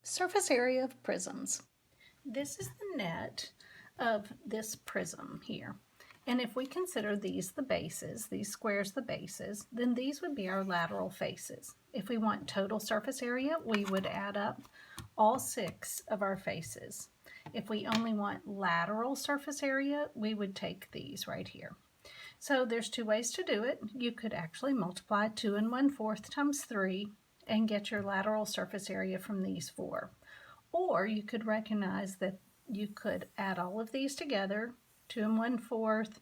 Surface area of prisms. This is the net of this prism here. And if we consider these the bases, these squares the bases, then these would be our lateral faces. If we want total surface area, we would add up all 6 of our faces. If we only want lateral surface area, we would take these right here. So there's 2 ways to do it. You could actually multiply 2 1/4 times 3 and get your lateral surface area from these 4. Or you could recognize that you could add all of these together. 2 1/4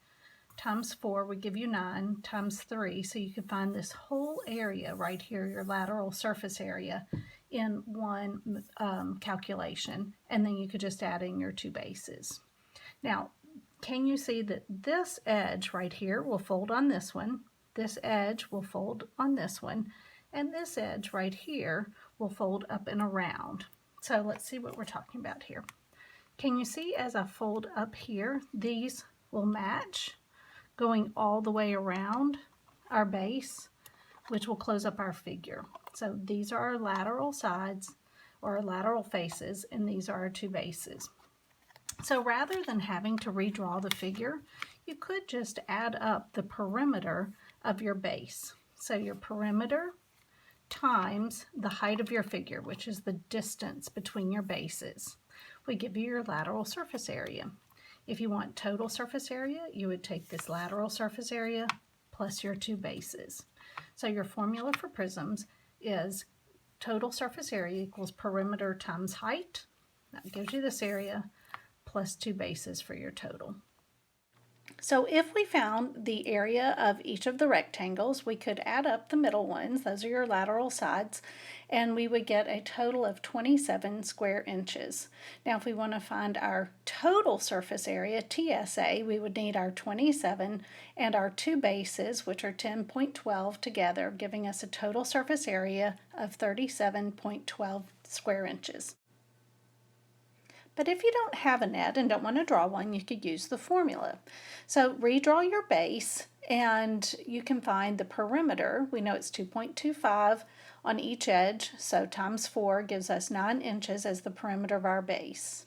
times 4 would give you 9 times 3. So you could find this whole area right here, your lateral surface area, in one calculation. And then you could just add in your 2 bases. Now, can you see that this edge right here will fold on this one, this edge will fold on this one, and this edge right here will fold up and around. So let's see what we're talking about here. Can you see as I fold up here, these will match going all the way around our base, which will close up our figure. So these are our lateral sides or our lateral faces, and these are our 2 bases. So rather than having to redraw the figure, you could just add up the perimeter of your base. So your perimeter times the height of your figure, which is the distance between your bases, would give you your lateral surface area. If you want total surface area, you would take this lateral surface area plus your 2 bases. So your formula for prisms is total surface area equals perimeter times height. That gives you this area plus 2 bases for your total. So if we found the area of each of the rectangles, we could add up the middle ones, those are your lateral sides, and we would get a total of 27 square inches. Now if we want to find our total surface area, TSA, we would need our 27 and our 2 bases, which are 10.12 together, giving us a total surface area of 37.12 square inches. But if you don't have a net and don't want to draw one, you could use the formula. So redraw your base and you can find the perimeter. We know it's 2.25 on each edge, so times 4 gives us 9 inches as the perimeter of our base.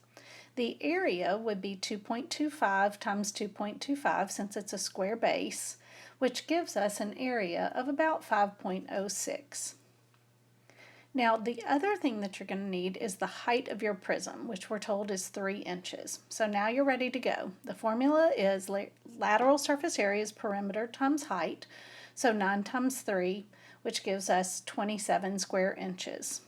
The area would be 2.25 times 2.25 since it's a square base, which gives us an area of about 5.06. Now, the other thing that you're going to need is the height of your prism, which we're told is 3 inches. So now you're ready to go. The formula is lateral surface area is perimeter times height, so 9 times 3, which gives us 27 square inches.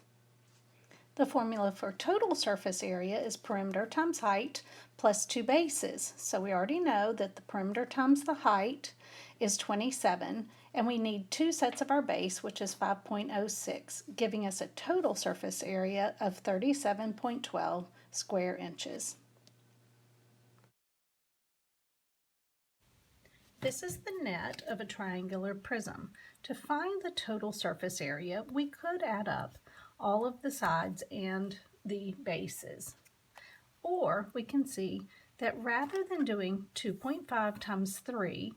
The formula for total surface area is perimeter times height plus 2 bases. So we already know that the perimeter times the height is 27, and we need 2 sets of our base, which is 5.06, giving us a total surface area of 37.12 square inches. This is the net of a triangular prism. To find the total surface area, we could add up all of the sides and the bases. Or we can see that rather than doing 2.5 times 3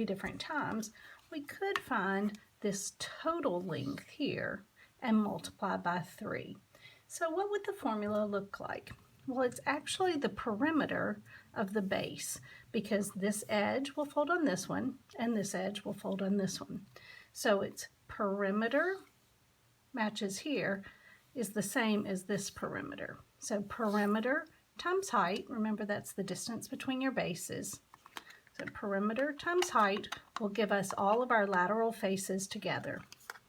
different times, we could find this total length here and multiply by 3. So what would the formula look like? Well, it's actually the perimeter of the base, because this edge will fold on this one and this edge will fold on this one. So it's perimeter matches here is the same as this perimeter. So perimeter times height, remember that's the distance between your bases. So perimeter times height will give us all of our lateral faces together.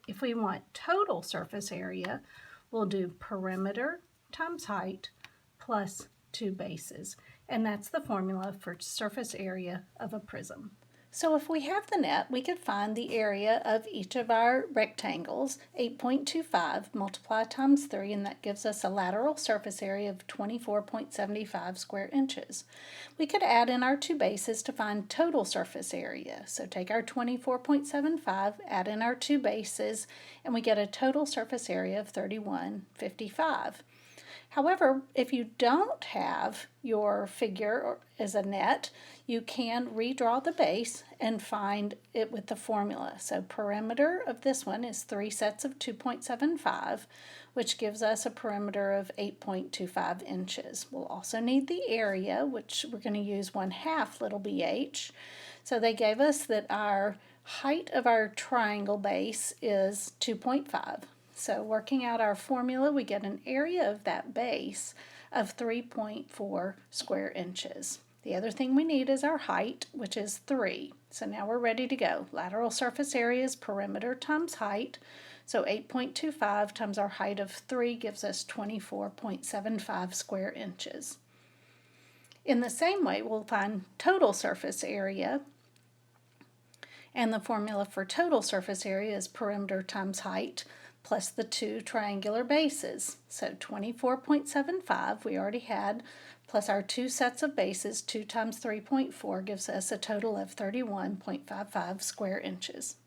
If we want total surface area, we'll do perimeter times height plus 2 bases. And that's the formula for surface area of a prism. So if we have the net, we could find the area of each of our rectangles, 8.25, multiply times 3, and that gives us a lateral surface area of 24.75 square inches. We could add in our 2 bases to find total surface area. So take our 24.75, add in our 2 bases, and we get a total surface area of 31.55. However, if you don't have your figure as a net, you can redraw the base and find it with the formula. So perimeter of this one is 3 sets of 2.75, which gives us a perimeter of 8.25 inches. We'll also need the area, which we're going to use 1/2 little bh. So they gave us that our height of our triangle base is 2.5. So working out our formula, we get an area of that base of 3.4 square inches. The other thing we need is our height, which is 3. So now we're ready to go. Lateral surface area is perimeter times height. So 8.25 times our height of 3 gives us 24.75 square inches. In the same way, we'll find total surface area. And the formula for total surface area is perimeter times height plus the two triangular bases. So 24.75 we already had, plus our two sets of bases, 2 times 3.4 gives us a total of 31.55 square inches.